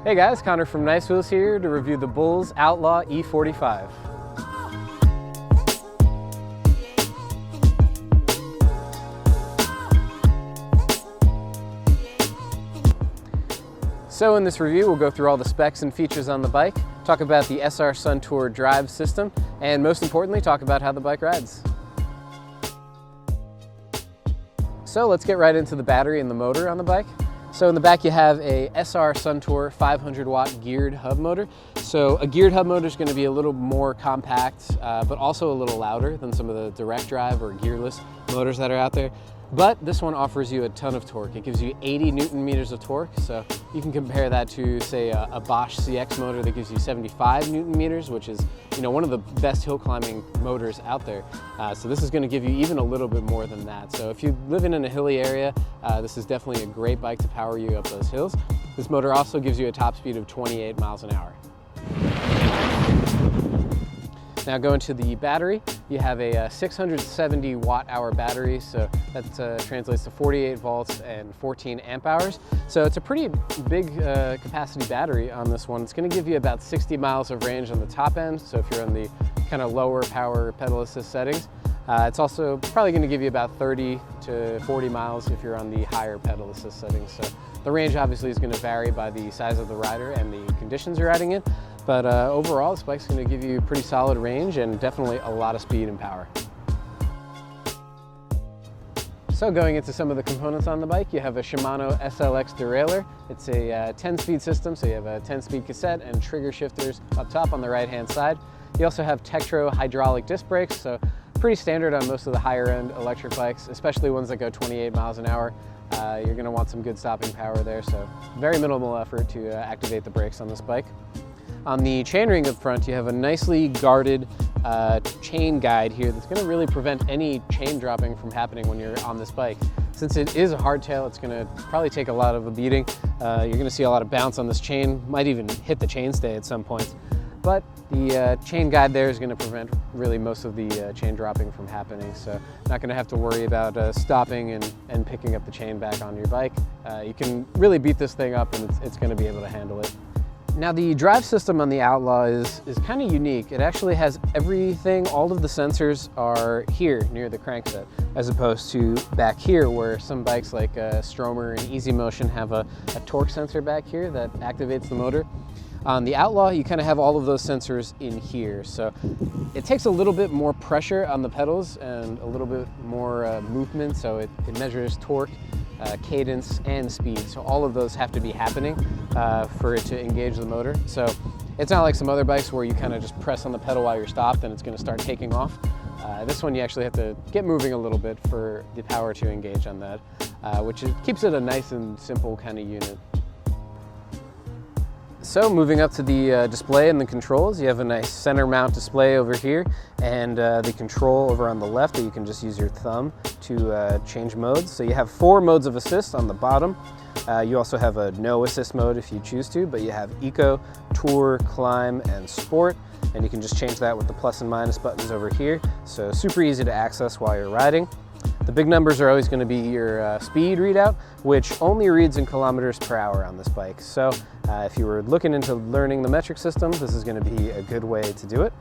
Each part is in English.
Hey guys, Connor from NYCeWheels here to review the Bulls Outlaw E45. So in this review, we'll go through all the specs and features on the bike, talk about the SR Suntour drive system, and most importantly, talk about how the bike rides. So let's get right into the battery and the motor on the bike. So in the back you have a SR Suntour 500 watt geared hub motor. So a geared hub motor is going to be a little more compact, but also a little louder than some of the direct drive or gearless motors that are out there. But this one offers you a ton of torque. It gives you 80 Newton meters of torque. So you can compare that to, say, a Bosch CX motor that gives you 75 Newton meters, which is, one of the best hill climbing motors out there. So this is going to give you even a little bit more than that. So if you live in a hilly area, this is definitely a great bike to power you up those hills. This motor also gives you a top speed of 28 miles an hour. Now going to the battery, you have a 670 watt-hour battery, so that translates to 48 volts and 14 amp hours. So it's a pretty big capacity battery on this one. It's going to give you about 60 miles of range on the top end, so if you're on the kind of lower power pedal assist settings. It's also probably going to give you about 30 to 40 miles if you're on the higher pedal assist settings. So the range obviously is going to vary by the size of the rider and the conditions you're riding in. But overall, this bike's going to give you pretty solid range and definitely a lot of speed and power. So going into some of the components on the bike, you have a Shimano SLX derailleur. It's a 10-speed system, so you have a 10-speed cassette and trigger shifters up top on the right-hand side. You also have Tektro hydraulic disc brakes, so pretty standard on most of the higher-end electric bikes, especially ones that go 28 miles an hour. You're going to want some good stopping power there, so very minimal effort to activate the brakes on this bike. On the chainring up front, you have a nicely guarded chain guide here that's going to really prevent any chain dropping from happening when you're on this bike. Since it is a hardtail, it's going to probably take a lot of a beating. You're going to see a lot of bounce on this chain, might even hit the chainstay at some point. But the chain guide there is going to prevent really most of the chain dropping from happening. So not going to have to worry about stopping and picking up the chain back on your bike. You can really beat this thing up and it's going to be able to handle it. Now the drive system on the Outlaw is kind of unique. It actually has everything, all of the sensors are here near the crankset, as opposed to back here where some bikes like Stromer and Easy Motion have a torque sensor back here that activates the motor. On the Outlaw, you kind of have all of those sensors in here. So it takes a little bit more pressure on the pedals and a little bit more movement. So it measures torque, cadence, and speed. So all of those have to be happening for it to engage the motor. So it's not like some other bikes where you kind of just press on the pedal while you're stopped and it's going to start taking off. This one you actually have to get moving a little bit for the power to engage on that, which keeps it a nice and simple kind of unit. So moving up to the display and the controls, you have a nice center mount display over here and the control over on the left that you can just use your thumb to change modes. So you have 4 modes of assist on the bottom. You also have a no assist mode if you choose to, but you have Eco, Tour, Climb, and Sport. And you can just change that with the plus and minus buttons over here. So super easy to access while you're riding. The big numbers are always going to be your speed readout, which only reads in kilometers per hour on this bike. So if you were looking into learning the metric system, this is going to be a good way to do it.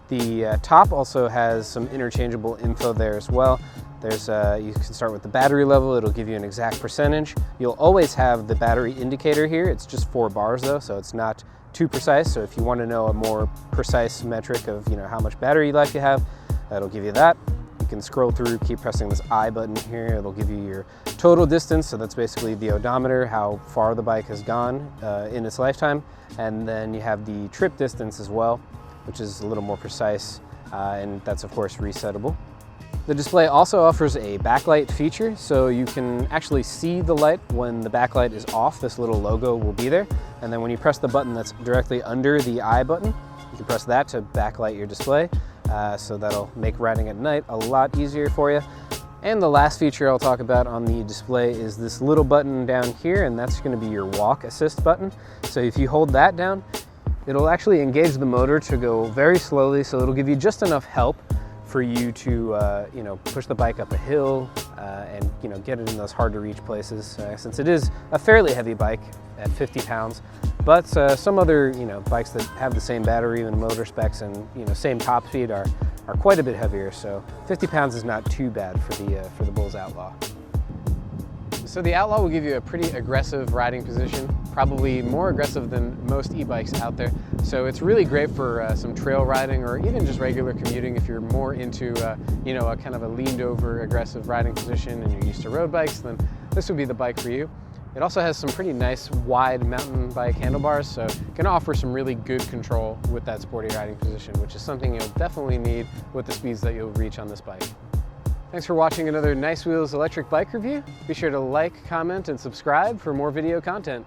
The top also has some interchangeable info there as well. There's you can start with the battery level. It'll give you an exact percentage. You'll always have the battery indicator here. It's just 4 bars though, so it's not too precise. So if you want to know a more precise metric of how much battery life you have, that'll give you that. You can scroll through, keep pressing this I button here. It'll give you your total distance, so that's basically the odometer, how far the bike has gone in its lifetime. And then you have the trip distance as well, which is a little more precise, and that's of course resettable. The display also offers a backlight feature, so you can actually see the light when the backlight is off. This little logo will be there, and then when you press the button that's directly under the I button, you can press that to backlight your display. So that'll make riding at night a lot easier for you. And the last feature I'll talk about on the display is this little button down here, and that's going to be your walk assist button. So if you hold that down, it'll actually engage the motor to go very slowly, so it'll give you just enough help for you to you know, push the bike up a hill and you know, get it in those hard to reach places, since it is a fairly heavy bike at 50 pounds. But some other, you know, bikes that have the same battery and motor specs and, you know, same top speed are quite a bit heavier. So 50 pounds is not too bad for the Bulls Outlaw. So the Outlaw will give you a pretty aggressive riding position, probably more aggressive than most e-bikes out there. So it's really great for some trail riding or even just regular commuting if you're more into you know, a kind of a leaned over aggressive riding position and you're used to road bikes, then this would be the bike for you. It also has some pretty nice wide mountain bike handlebars, so it can offer some really good control with that sporty riding position, which is something you'll definitely need with the speeds that you'll reach on this bike. Thanks for watching another NYCeWheels electric bike review. Be sure to like, comment, and subscribe for more video content.